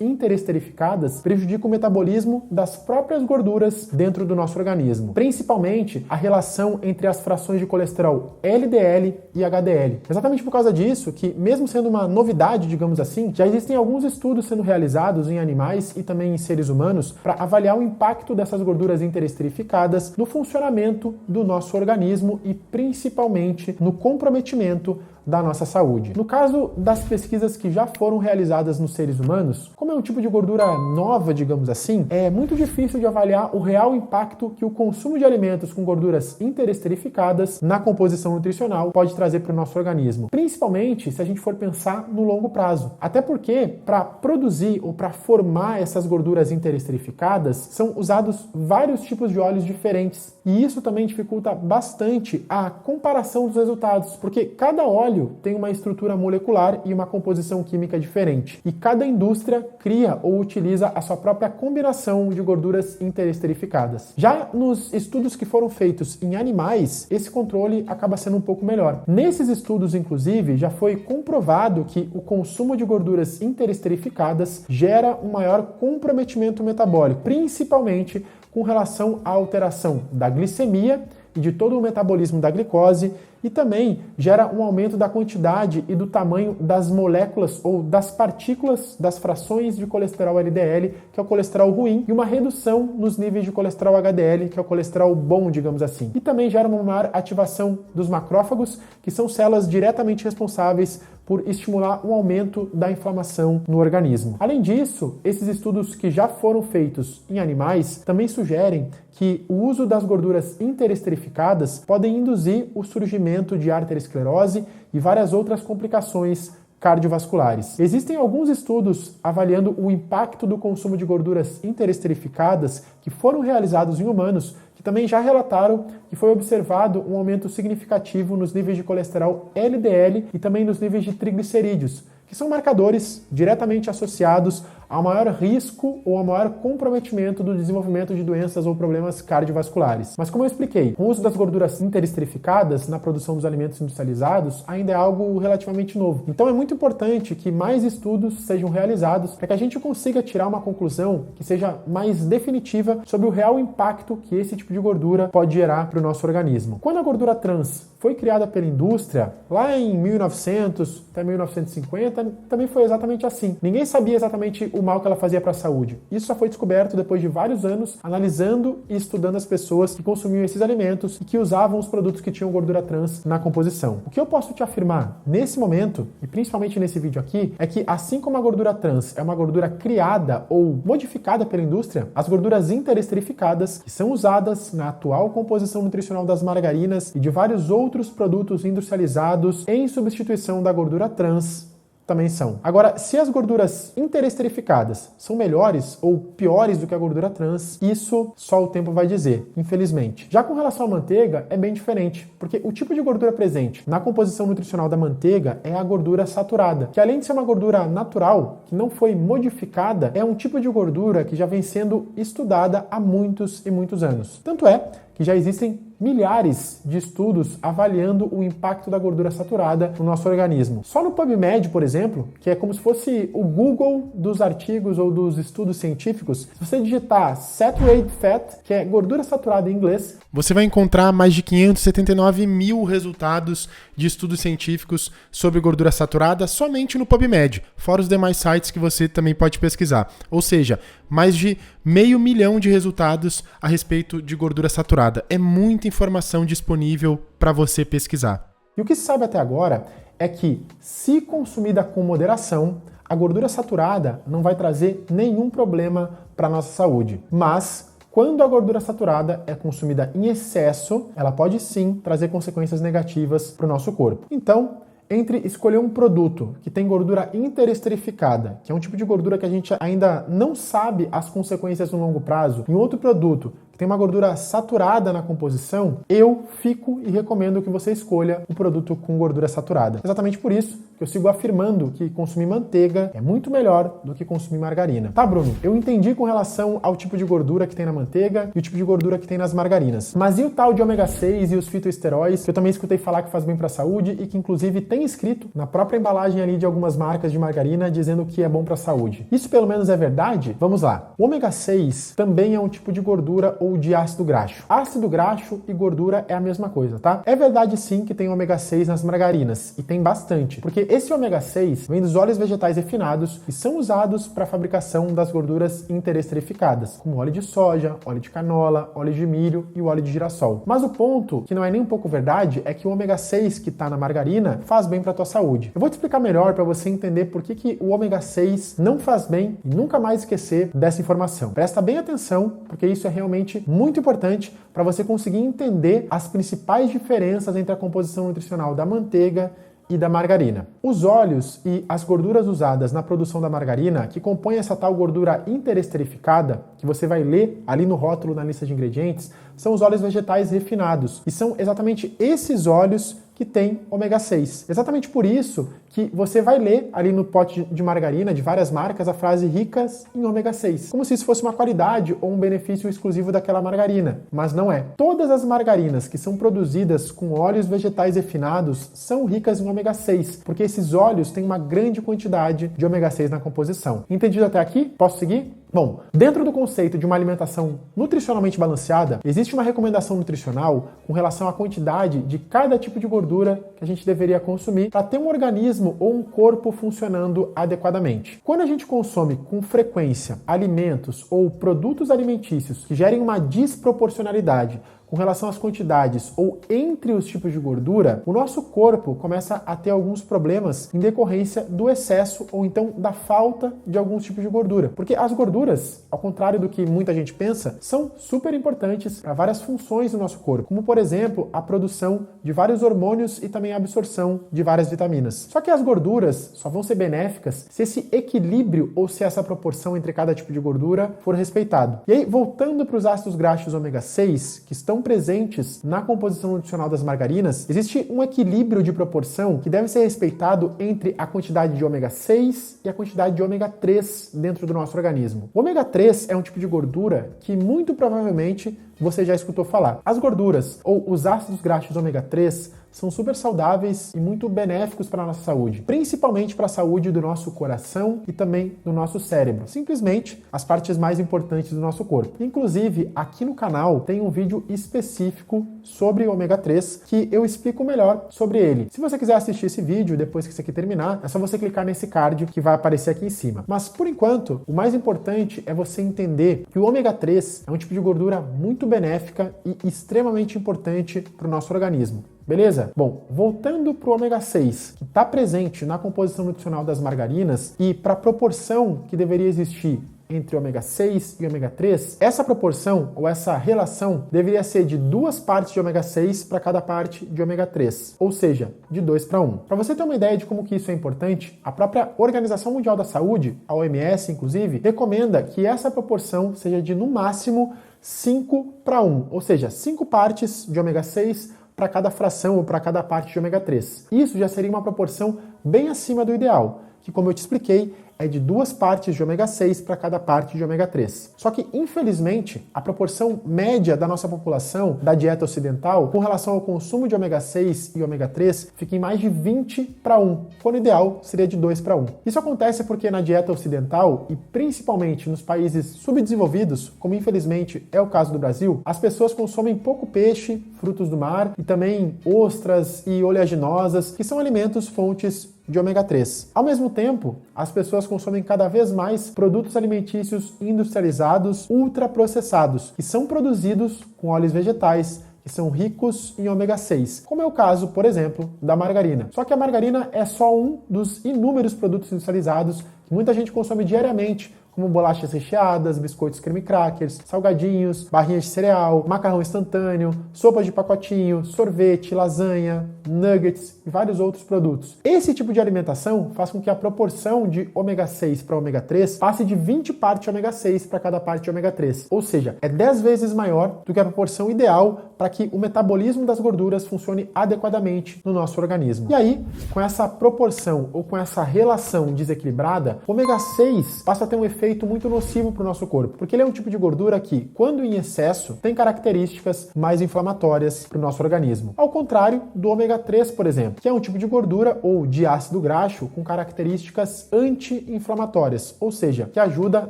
Speaker 1: interesterificadas prejudica o metabolismo das próprias gorduras dentro do nosso organismo, principalmente a relação entre as frações de colesterol LDL e HDL. Exatamente por causa disso que, mesmo sendo uma novidade, digamos assim, já existem alguns estudos sendo realizados em animais e também em seres humanos para avaliar o impacto dessas gorduras interesterificadas no funcionamento do nosso organismo e principalmente no comprometimento da nossa saúde. No caso das pesquisas que já foram realizadas nos seres humanos, como é um tipo de gordura nova, digamos assim, é muito difícil de avaliar o real impacto que o consumo de alimentos com gorduras interesterificadas na composição nutricional pode trazer para o nosso organismo, principalmente se a gente for pensar no longo prazo. Até porque, para produzir ou para formar essas gorduras interesterificadas, são usados vários tipos de óleos diferentes, e isso também dificulta bastante a comparação dos resultados, porque cada óleo tem uma estrutura molecular e uma composição química diferente. E cada indústria cria ou utiliza a sua própria combinação de gorduras interesterificadas. Já nos estudos que foram feitos em animais, esse controle acaba sendo um pouco melhor. Nesses estudos, inclusive, já foi comprovado que o consumo de gorduras interesterificadas gera um maior comprometimento metabólico, principalmente com relação à alteração da glicemia e de todo o metabolismo da glicose, e também gera um aumento da quantidade e do tamanho das moléculas ou das partículas das frações de colesterol LDL, que é o colesterol ruim, e uma redução nos níveis de colesterol HDL, que é o colesterol bom, digamos assim. E também gera uma maior ativação dos macrófagos, que são células diretamente responsáveis por estimular um aumento da inflamação no organismo. Além disso, esses estudos que já foram feitos em animais também sugerem que o uso das gorduras interesterificadas podem induzir o surgimento de arteriosclerose e várias outras complicações cardiovasculares. Existem alguns estudos avaliando o impacto do consumo de gorduras interesterificadas que foram realizados em humanos, que também já relataram que foi observado um aumento significativo nos níveis de colesterol LDL e também nos níveis de triglicerídeos, que são marcadores diretamente associados ao maior risco ou ao maior comprometimento do desenvolvimento de doenças ou problemas cardiovasculares. Mas como eu expliquei, o uso das gorduras interesterificadas na produção dos alimentos industrializados ainda é algo relativamente novo. Então é muito importante que mais estudos sejam realizados para que a gente consiga tirar uma conclusão que seja mais definitiva sobre o real impacto que esse tipo de gordura pode gerar para o nosso organismo. Quando a gordura trans foi criada pela indústria, lá em 1900 até 1950, também foi exatamente assim. Ninguém sabia exatamente o mal que ela fazia para a saúde. Isso só foi descoberto depois de vários anos analisando e estudando as pessoas que consumiam esses alimentos e que usavam os produtos que tinham gordura trans na composição. O que eu posso te afirmar nesse momento, e principalmente nesse vídeo aqui, é que assim como a gordura trans é uma gordura criada ou modificada pela indústria, as gorduras interesterificadas, que são usadas na atual composição nutricional das margarinas e de vários outros produtos industrializados em substituição da gordura trans, também são. Agora, se as gorduras interesterificadas são melhores ou piores do que a gordura trans, isso só o tempo vai dizer, infelizmente. Já com relação à manteiga, é bem diferente, porque o tipo de gordura presente na composição nutricional da manteiga é a gordura saturada, que além de ser uma gordura natural, que não foi modificada, é um tipo de gordura que já vem sendo estudada há muitos e muitos anos. Tanto é que já existem milhares de estudos avaliando o impacto da gordura saturada no nosso organismo. Só no PubMed, por exemplo, que é como se fosse o Google dos artigos ou dos estudos científicos, se você digitar Saturated Fat, que é gordura saturada em inglês,
Speaker 2: você vai encontrar mais de 579 mil resultados de estudos científicos sobre gordura saturada somente no PubMed, fora os demais sites que você também pode pesquisar. Ou seja, mais de 500 mil de resultados a respeito de gordura saturada. É muita informação disponível para você pesquisar.
Speaker 1: E o que se sabe até agora é que, se consumida com moderação, a gordura saturada não vai trazer nenhum problema para a nossa saúde. Mas, quando a gordura saturada é consumida em excesso, ela pode sim trazer consequências negativas para o nosso corpo. Então, entre escolher um produto que tem gordura interesterificada, que é um tipo de gordura que a gente ainda não sabe as consequências no longo prazo, e um outro produto que tem uma gordura saturada na composição, eu fico e recomendo que você escolha o produto com gordura saturada. Exatamente por isso que eu sigo afirmando que consumir manteiga é muito melhor do que consumir margarina. Tá, Bruno? Eu entendi com relação ao tipo de gordura que tem na manteiga e o tipo de gordura que tem nas margarinas. Mas e o tal de ômega 6 e os fitoesteróis, que eu também escutei falar que faz bem para a saúde e que inclusive tem escrito na própria embalagem ali de algumas marcas de margarina dizendo que é bom para a saúde. Isso pelo menos é verdade? Vamos lá. O ômega 6 também é um tipo de gordura ou de ácido graxo. Ácido graxo e gordura é a mesma coisa, tá? É verdade sim que tem ômega 6 nas margarinas, e tem bastante, porque esse ômega 6 vem dos óleos vegetais refinados e são usados para a fabricação das gorduras interesterificadas, como óleo de soja, óleo de canola, óleo de milho e o óleo de girassol. Mas o ponto, que não é nem um pouco verdade, é que o ômega 6 que está na margarina faz bem para a tua saúde. Eu vou te explicar melhor para você entender por que o ômega 6 não faz bem e nunca mais esquecer dessa informação. Presta bem atenção, porque isso é realmente muito importante para você conseguir entender as principais diferenças entre a composição nutricional da manteiga e da margarina. Os óleos e as gorduras usadas na produção da margarina, que compõem essa tal gordura interesterificada, que você vai ler ali no rótulo na lista de ingredientes, são os óleos vegetais refinados. E são exatamente esses óleos que tem ômega 6. Exatamente por isso que você vai ler ali no pote de margarina de várias marcas a frase ricas em ômega 6, como se isso fosse uma qualidade ou um benefício exclusivo daquela margarina, mas não é. Todas as margarinas que são produzidas com óleos vegetais refinados são ricas em ômega 6, porque esses óleos têm uma grande quantidade de ômega 6 na composição. Entendido até aqui? Posso seguir? Bom, dentro do conceito de uma alimentação nutricionalmente balanceada, existe uma recomendação nutricional com relação à quantidade de cada tipo de gordura que a gente deveria consumir para ter um organismo ou um corpo funcionando adequadamente. Quando a gente consome com frequência alimentos ou produtos alimentícios que gerem uma desproporcionalidade com relação às quantidades ou entre os tipos de gordura, o nosso corpo começa a ter alguns problemas em decorrência do excesso ou então da falta de alguns tipos de gordura. Porque as gorduras, ao contrário do que muita gente pensa, são super importantes para várias funções do nosso corpo, como por exemplo a produção de vários hormônios e também a absorção de várias vitaminas. Só que as gorduras só vão ser benéficas se esse equilíbrio ou se essa proporção entre cada tipo de gordura for respeitado. E aí, voltando para os ácidos graxos ômega 6, que estão presentes na composição nutricional das margarinas, existe um equilíbrio de proporção que deve ser respeitado entre a quantidade de ômega 6 e a quantidade de ômega 3 dentro do nosso organismo. O ômega 3 é um tipo de gordura que muito provavelmente você já escutou falar. As gorduras ou os ácidos graxos ômega 3 são super saudáveis e muito benéficos para a nossa saúde, principalmente para a saúde do nosso coração e também do nosso cérebro, simplesmente as partes mais importantes do nosso corpo. Inclusive, aqui no canal tem um vídeo específico sobre o ômega 3 que eu explico melhor sobre ele. Se você quiser assistir esse vídeo depois que isso aqui terminar, é só você clicar nesse card que vai aparecer aqui em cima. Mas, por enquanto, o mais importante é você entender que o ômega 3 é um tipo de gordura muito benéfica e extremamente importante para o nosso organismo. Beleza? Bom, voltando para o ômega 6, que está presente na composição nutricional das margarinas e para a proporção que deveria existir entre ômega 6 e ômega 3, essa proporção ou essa relação deveria ser de 2 partes de ômega 6 para cada parte de ômega 3, ou seja, de 2 para 1. Para você ter uma ideia de como que isso é importante, a própria Organização Mundial da Saúde, a OMS inclusive, recomenda que essa proporção seja de no máximo 5 para 1, ou seja, 5 partes de ômega 6 para cada fração ou para cada parte de ômega 3. Isso já seria uma proporção bem acima do ideal, que, como eu te expliquei, é de 2 partes de ômega 6 para cada parte de ômega 3. Só que, infelizmente, a proporção média da nossa população, da dieta ocidental, com relação ao consumo de ômega 6 e ômega 3, fica em mais de 20:1, quando o ideal seria de 2:1. Isso acontece porque na dieta ocidental, e principalmente nos países subdesenvolvidos, como infelizmente é o caso do Brasil, as pessoas consomem pouco peixe, frutos do mar e também ostras e oleaginosas, que são alimentos fontes de ômega 3. Ao mesmo tempo, as pessoas consomem cada vez mais produtos alimentícios industrializados ultraprocessados, que são produzidos com óleos vegetais, que são ricos em ômega 6, como é o caso, por exemplo, da margarina. Só que a margarina é só um dos inúmeros produtos industrializados que muita gente consome diariamente, como bolachas recheadas, biscoitos creme crackers, salgadinhos, barrinhas de cereal, macarrão instantâneo, sopa de pacotinho, sorvete, lasanha, nuggets e vários outros produtos. Esse tipo de alimentação faz com que a proporção de ômega 6 para ômega 3 passe de 20 partes de ômega 6 para cada parte de ômega 3. Ou seja, é 10 vezes maior do que a proporção ideal para que o metabolismo das gorduras funcione adequadamente no nosso organismo. E aí, com essa proporção ou com essa relação desequilibrada, o ômega 6 passa a ter um efeito muito nocivo para o nosso corpo, porque ele é um tipo de gordura que, quando em excesso, tem características mais inflamatórias para o nosso organismo. Ao contrário do ômega 3, por exemplo, que é um tipo de gordura ou de ácido graxo com características anti-inflamatórias, ou seja, que ajuda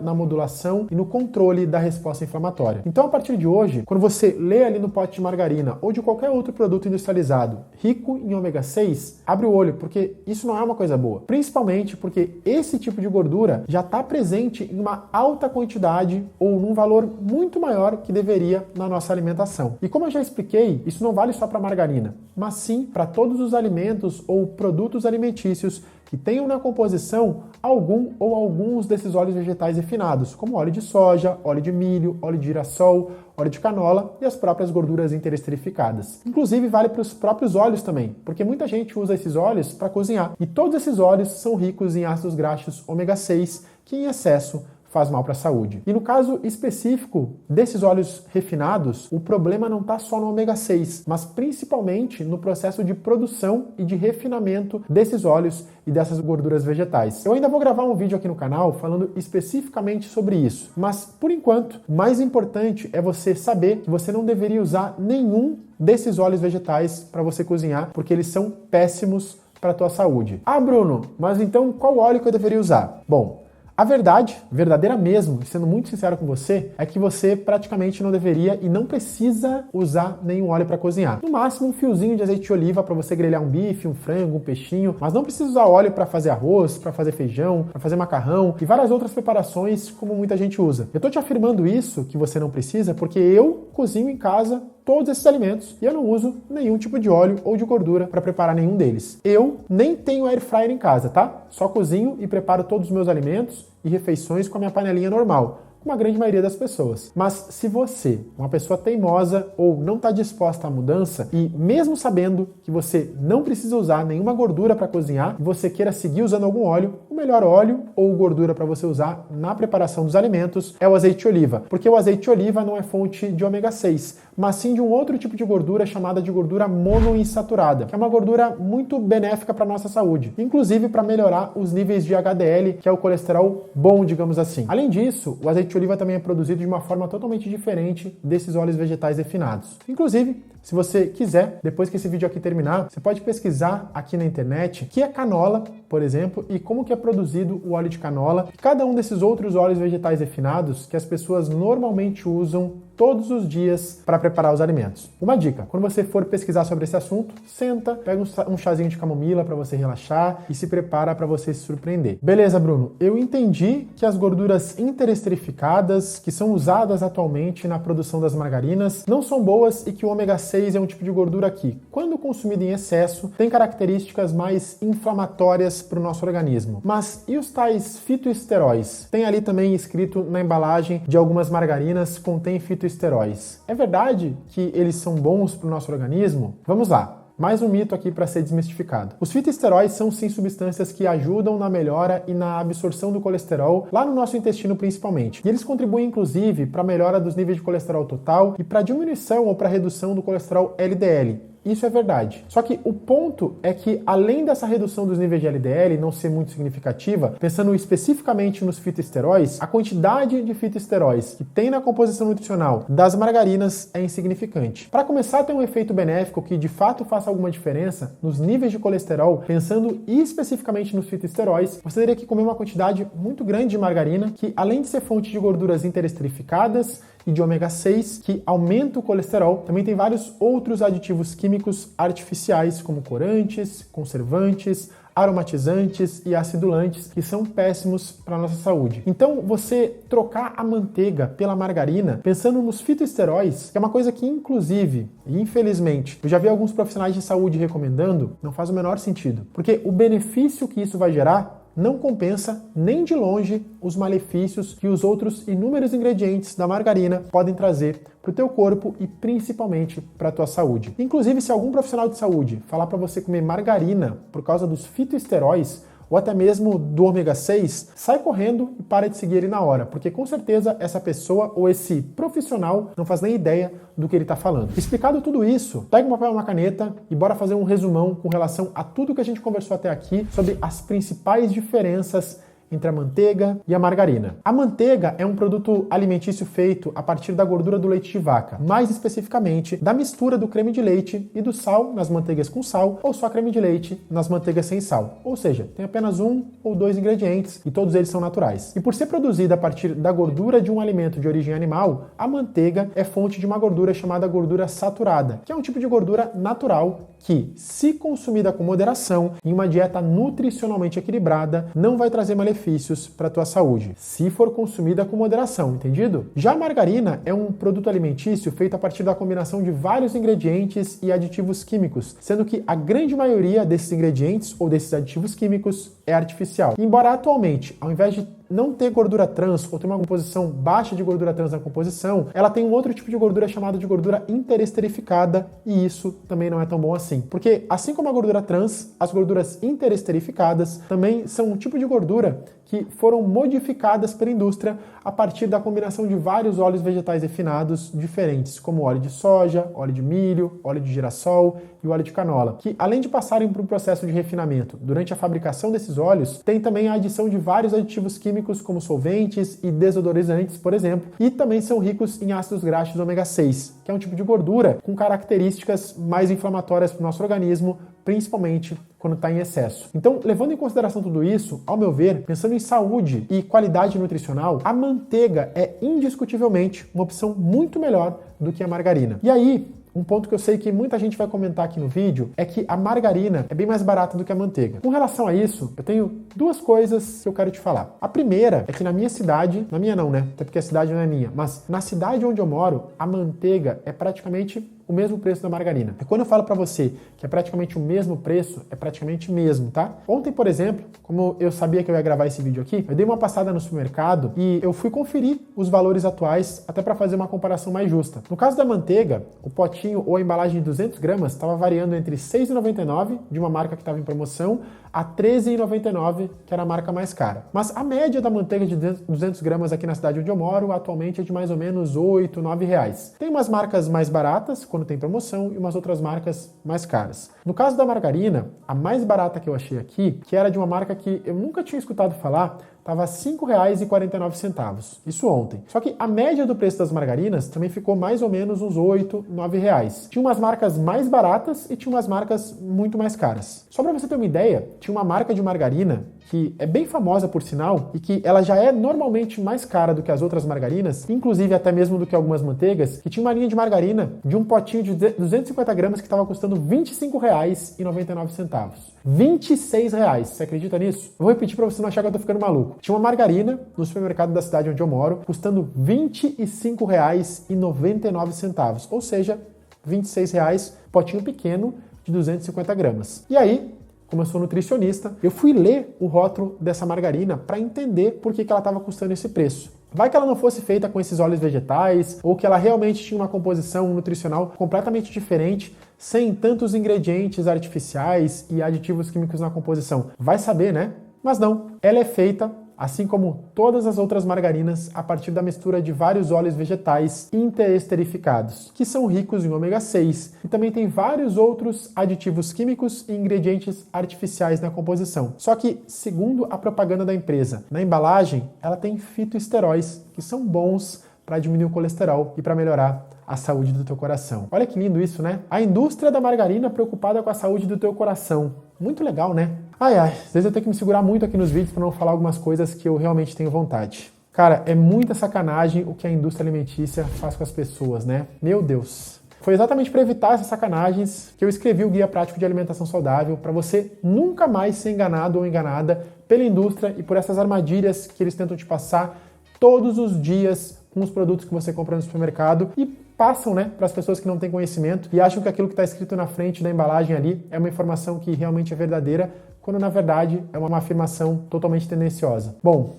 Speaker 1: na modulação e no controle da resposta inflamatória. Então, a partir de hoje, quando você lê ali no pote de margarina ou de qualquer outro produto industrializado rico em ômega 6, abre o olho, porque isso não é uma coisa boa. Principalmente porque esse tipo de gordura já está presente em uma alta quantidade ou num valor muito maior que deveria na nossa alimentação. E como eu já expliquei, isso não vale só para margarina, mas sim para todos os alimentos ou produtos alimentícios que tenham na composição algum ou alguns desses óleos vegetais refinados, como óleo de soja, óleo de milho, óleo de girassol, óleo de canola e as próprias gorduras interesterificadas. Inclusive vale para os próprios óleos também, porque muita gente usa esses óleos para cozinhar. E todos esses óleos são ricos em ácidos graxos ômega 6, que em excesso faz mal para a saúde. E no caso específico desses óleos refinados, o problema não está só no ômega 6, mas principalmente no processo de produção e de refinamento desses óleos e dessas gorduras vegetais. Eu ainda vou gravar um vídeo aqui no canal falando especificamente sobre isso, mas por enquanto, o mais importante é você saber que você não deveria usar nenhum desses óleos vegetais para você cozinhar, porque eles são péssimos para a tua saúde. Ah, Bruno, mas então qual óleo que eu deveria usar? Bom, a verdade, verdadeira mesmo, sendo muito sincero com você, é que você praticamente não deveria e não precisa usar nenhum óleo para cozinhar. No máximo um fiozinho de azeite de oliva para você grelhar um bife, um frango, um peixinho, mas não precisa usar óleo para fazer arroz, para fazer feijão, para fazer macarrão e várias outras preparações como muita gente usa. Eu tô te afirmando isso, que você não precisa, porque eu cozinho em casa todos esses alimentos e eu não uso nenhum tipo de óleo ou de gordura para preparar nenhum deles. Eu nem tenho air fryer em casa, tá? Só cozinho e preparo todos os meus alimentos e refeições com a minha panelinha normal, como a grande maioria das pessoas. Mas se você, uma pessoa teimosa ou não está disposta à mudança e mesmo sabendo que você não precisa usar nenhuma gordura para cozinhar e você queira seguir usando algum óleo, o melhor óleo ou gordura para você usar na preparação dos alimentos é o azeite de oliva, porque o azeite de oliva não é fonte de ômega 6, mas sim de um outro tipo de gordura chamada de gordura monoinsaturada, que é uma gordura muito benéfica para a nossa saúde, inclusive para melhorar os níveis de HDL, que é o colesterol bom, digamos assim. Além disso, o azeite de oliva também é produzido de uma forma totalmente diferente desses óleos vegetais refinados. Inclusive, se você quiser, depois que esse vídeo aqui terminar, você pode pesquisar aqui na internet o que é canola, por exemplo, e como que é produzido o óleo de canola e cada um desses outros óleos vegetais refinados que as pessoas normalmente usam todos os dias para preparar os alimentos. Uma dica, quando você for pesquisar sobre esse assunto, senta, pega um chazinho de camomila para você relaxar e se prepara para você se surpreender. Beleza, Bruno, eu entendi que as gorduras interesterificadas que são usadas atualmente na produção das margarinas não são boas e que o ômega 6 é um tipo de gordura que, quando consumido em excesso, tem características mais inflamatórias para o nosso organismo. Mas e os tais fitoesteróis? Tem ali também escrito na embalagem de algumas margarinas contém fitoesteróis. É verdade que eles são bons para o nosso organismo? Vamos lá. Mais um mito aqui para ser desmistificado. Os fitoesteróis são sim substâncias que ajudam na melhora e na absorção do colesterol lá no nosso intestino principalmente. E eles contribuem inclusive para a melhora dos níveis de colesterol total e para a diminuição ou para a redução do colesterol LDL. Isso é verdade. Só que o ponto é que, além dessa redução dos níveis de LDL não ser muito significativa, pensando especificamente nos fitoesteróis, a quantidade de fitoesteróis que tem na composição nutricional das margarinas é insignificante. Para começar a ter um efeito benéfico que de fato faça alguma diferença nos níveis de colesterol, pensando especificamente nos fitoesteróis, você teria que comer uma quantidade muito grande de margarina, que além de ser fonte de gorduras interesterificadas e de ômega 6, que aumenta o colesterol, também tem vários outros aditivos químicos artificiais, como corantes, conservantes, aromatizantes e acidulantes, que são péssimos para a nossa saúde. Então, você trocar a manteiga pela margarina, pensando nos fitoesteróis, que é uma coisa que, inclusive, e infelizmente, eu já vi alguns profissionais de saúde recomendando, não faz o menor sentido. Porque o benefício que isso vai gerar não compensa nem de longe os malefícios que os outros inúmeros ingredientes da margarina podem trazer para o teu corpo e principalmente para a tua saúde. Inclusive, se algum profissional de saúde falar para você comer margarina por causa dos fitoesteróis, ou até mesmo do ômega 6, sai correndo e para de seguir ele na hora, porque com certeza essa pessoa ou esse profissional não faz nem ideia do que ele está falando. Explicado tudo isso, pega um papel e uma caneta e bora fazer um resumão com relação a tudo que a gente conversou até aqui sobre as principais diferenças entre a manteiga e a margarina. A manteiga é um produto alimentício feito a partir da gordura do leite de vaca, mais especificamente da mistura do creme de leite e do sal nas manteigas com sal ou só creme de leite nas manteigas sem sal. Ou seja, tem apenas 1 ou 2 ingredientes e todos eles são naturais. E por ser produzida a partir da gordura de um alimento de origem animal, a manteiga é fonte de uma gordura chamada gordura saturada, que é um tipo de gordura natural que, se consumida com moderação, em uma dieta nutricionalmente equilibrada, não vai trazer malefícios para a tua saúde, se for consumida com moderação, entendido? Já a margarina é um produto alimentício feito a partir da combinação de vários ingredientes e aditivos químicos, sendo que a grande maioria desses ingredientes ou desses aditivos químicos é artificial. Embora atualmente, ao invés de não ter gordura trans ou ter uma composição baixa de gordura trans na composição, ela tem um outro tipo de gordura chamado de gordura interesterificada, e isso também não é tão bom assim. Porque assim como a gordura trans, as gorduras interesterificadas também são um tipo de gordura que foram modificadas pela indústria a partir da combinação de vários óleos vegetais refinados diferentes, como óleo de soja, óleo de milho, óleo de girassol e o óleo de canola, que além de passarem por um processo de refinamento durante a fabricação desses óleos, tem também a adição de vários aditivos químicos como solventes e desodorizantes, por exemplo, e também são ricos em ácidos graxos ômega 6, que é um tipo de gordura com características mais inflamatórias para o nosso organismo, principalmente quando está em excesso. Então, levando em consideração tudo isso, ao meu ver, pensando em saúde e qualidade nutricional, a manteiga é indiscutivelmente uma opção muito melhor do que a margarina. E aí, um ponto que eu sei que muita gente vai comentar aqui no vídeo é que a margarina é bem mais barata do que a manteiga. Com relação a isso, eu tenho 2 coisas que eu quero te falar. A primeira é que na minha cidade, na minha não, né? Até porque a cidade não é minha, mas na cidade onde eu moro, a manteiga é praticamente o mesmo preço da margarina. E quando eu falo pra você que é praticamente o mesmo preço, é praticamente mesmo, tá? Ontem, por exemplo, como eu sabia que eu ia gravar esse vídeo aqui, eu dei uma passada no supermercado e eu fui conferir os valores atuais até para fazer uma comparação mais justa. No caso da manteiga, o potinho ou a embalagem de 200 gramas estava variando entre R$ 6,99 de uma marca que estava em promoção a R$ 13,99, que era a marca mais cara. Mas a média da manteiga de 200 gramas aqui na cidade onde eu moro atualmente é de mais ou menos R$ 8, R$ 9 reais. Tem umas marcas mais baratas, quando tem promoção, e umas outras marcas mais caras. No caso da margarina, a mais barata que eu achei aqui, que era de uma marca que eu nunca tinha escutado falar, estava R$ 5,49. Isso ontem. Só que a média do preço das margarinas também ficou mais ou menos uns R$ 8, R$ 9 reais. Tinha umas marcas mais baratas e tinha umas marcas muito mais caras. Só para você ter uma ideia, tinha uma marca de margarina que é bem famosa por sinal e que ela já é normalmente mais cara do que as outras margarinas, inclusive até mesmo do que algumas manteigas, que tinha uma linha de margarina de um potinho de 250 gramas que estava custando R$ 25,99. R$ 26 reais. Você acredita nisso? Eu vou repetir para você não achar que eu tô ficando maluco. Tinha uma margarina no supermercado da cidade onde eu moro, custando R$ 25,99, ou seja, R$ 26 reais, potinho pequeno de 250 gramas. E aí, como eu sou nutricionista, eu fui ler o rótulo dessa margarina para entender por que ela estava custando esse preço. Vai que ela não fosse feita com esses óleos vegetais, ou que ela realmente tinha uma composição nutricional completamente diferente, sem tantos ingredientes artificiais e aditivos químicos na composição. Vai saber, né? Mas não, ela é feita assim como todas as outras margarinas a partir da mistura de vários óleos vegetais interesterificados, que são ricos em ômega 6 e também tem vários outros aditivos químicos e ingredientes artificiais na composição. Só que, segundo a propaganda da empresa, na embalagem ela tem fitoesteróis, que são bons para diminuir o colesterol e para melhorar a saúde do teu coração. Olha que lindo isso, né? A indústria da margarina preocupada com a saúde do teu coração. Muito legal, né? Ai, às vezes eu tenho que me segurar muito aqui nos vídeos para não falar algumas coisas que eu realmente tenho vontade. Cara, é muita sacanagem o que a indústria alimentícia faz com as pessoas, né? Meu Deus. Foi exatamente para evitar essas sacanagens que eu escrevi o Guia Prático de Alimentação Saudável para você nunca mais ser enganado ou enganada pela indústria e por essas armadilhas que eles tentam te passar todos os dias com os produtos que você compra no supermercado e passam, né, para as pessoas que não têm conhecimento e acham que aquilo que está escrito na frente da embalagem ali é uma informação que realmente é verdadeira, quando na verdade é uma afirmação totalmente tendenciosa. Bom,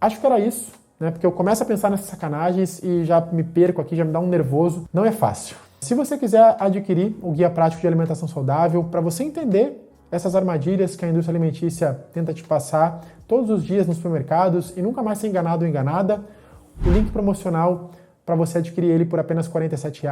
Speaker 1: acho que era isso, né, porque eu começo a pensar nessas sacanagens e já me perco aqui, já me dá um nervoso. Não é fácil. Se você quiser adquirir o Guia Prático de Alimentação Saudável, para você entender essas armadilhas que a indústria alimentícia tenta te passar todos os dias nos supermercados e nunca mais ser enganado ou enganada, o link promocional para você adquirir ele por apenas R$ 47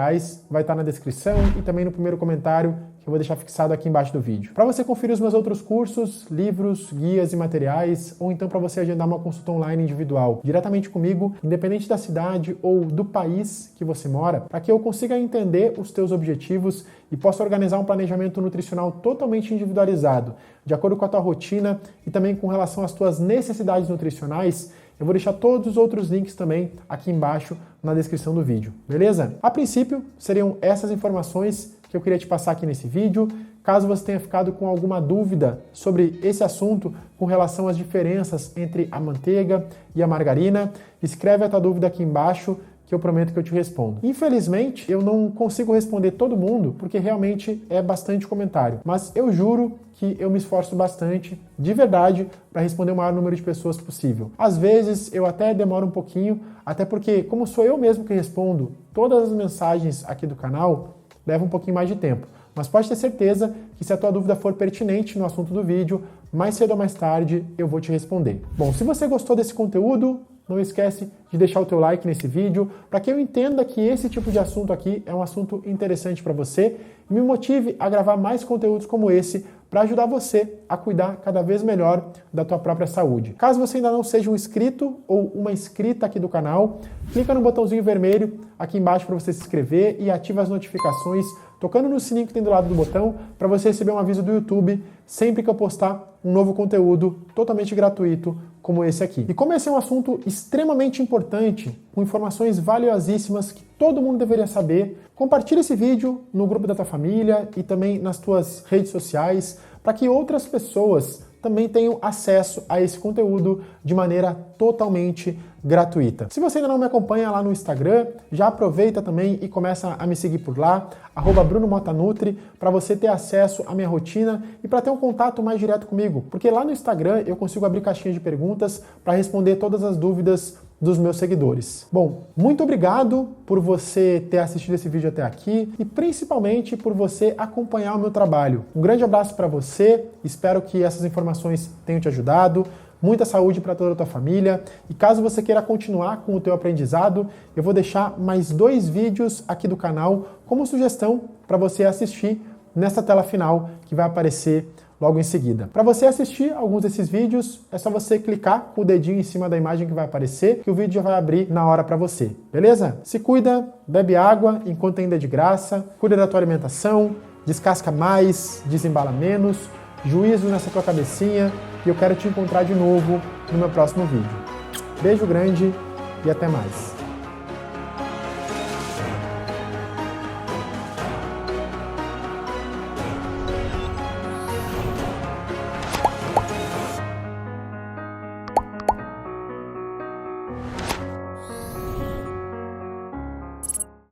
Speaker 1: vai estar na descrição e também no primeiro comentário que eu vou deixar fixado aqui embaixo do vídeo. Para você conferir os meus outros cursos, livros, guias e materiais, ou então para você agendar uma consulta online individual diretamente comigo, independente da cidade ou do país que você mora, para que eu consiga entender os teus objetivos e possa organizar um planejamento nutricional totalmente individualizado, de acordo com a tua rotina e também com relação às tuas necessidades nutricionais, eu vou deixar todos os outros links também aqui embaixo na descrição do vídeo, beleza? A princípio, seriam essas informações que eu queria te passar aqui nesse vídeo. Caso você tenha ficado com alguma dúvida sobre esse assunto com relação às diferenças entre a manteiga e a margarina, escreve a tua dúvida aqui embaixo que eu prometo que eu te respondo. Infelizmente, eu não consigo responder todo mundo, porque realmente é bastante comentário. Mas eu juro que eu me esforço bastante, de verdade, para responder o maior número de pessoas possível. Às vezes, eu até demoro um pouquinho, até porque, como sou eu mesmo que respondo todas as mensagens aqui do canal, leva um pouquinho mais de tempo. Mas pode ter certeza que se a tua dúvida for pertinente no assunto do vídeo, mais cedo ou mais tarde eu vou te responder. Bom, se você gostou desse conteúdo, não esquece de deixar o teu like nesse vídeo, para que eu entenda que esse tipo de assunto aqui é um assunto interessante para você e me motive a gravar mais conteúdos como esse para ajudar você a cuidar cada vez melhor da tua própria saúde. Caso você ainda não seja um inscrito ou uma inscrita aqui do canal, clica no botãozinho vermelho aqui embaixo para você se inscrever e ativa as notificações, tocando no sininho que tem do lado do botão para você receber um aviso do YouTube sempre que eu postar um novo conteúdo totalmente gratuito como esse aqui. E como esse é um assunto extremamente importante, com informações valiosíssimas que todo mundo deveria saber, compartilhe esse vídeo no grupo da tua família e também nas tuas redes sociais, para que outras pessoas também tenham acesso a esse conteúdo de maneira totalmente gratuita. Se você ainda não me acompanha lá no Instagram, já aproveita também e começa a me seguir por lá, @BrunoMotaNutri, para você ter acesso à minha rotina e para ter um contato mais direto comigo, porque lá no Instagram eu consigo abrir caixinha de perguntas para responder todas as dúvidas dos meus seguidores. Bom, muito obrigado por você ter assistido esse vídeo até aqui e principalmente por você acompanhar o meu trabalho. Um grande abraço para você, espero que essas informações tenham te ajudado. Muita saúde para toda a tua família. E caso você queira continuar com o teu aprendizado, eu vou deixar mais 2 vídeos aqui do canal como sugestão para você assistir nessa tela final que vai aparecer logo em seguida. Para você assistir alguns desses vídeos, é só você clicar com o dedinho em cima da imagem que vai aparecer, que o vídeo já vai abrir na hora para você, beleza? Se cuida, bebe água enquanto ainda é de graça, cuida da tua alimentação, descasca mais, desembala menos, juízo nessa tua cabecinha e eu quero te encontrar de novo no meu próximo vídeo. Beijo grande e até mais.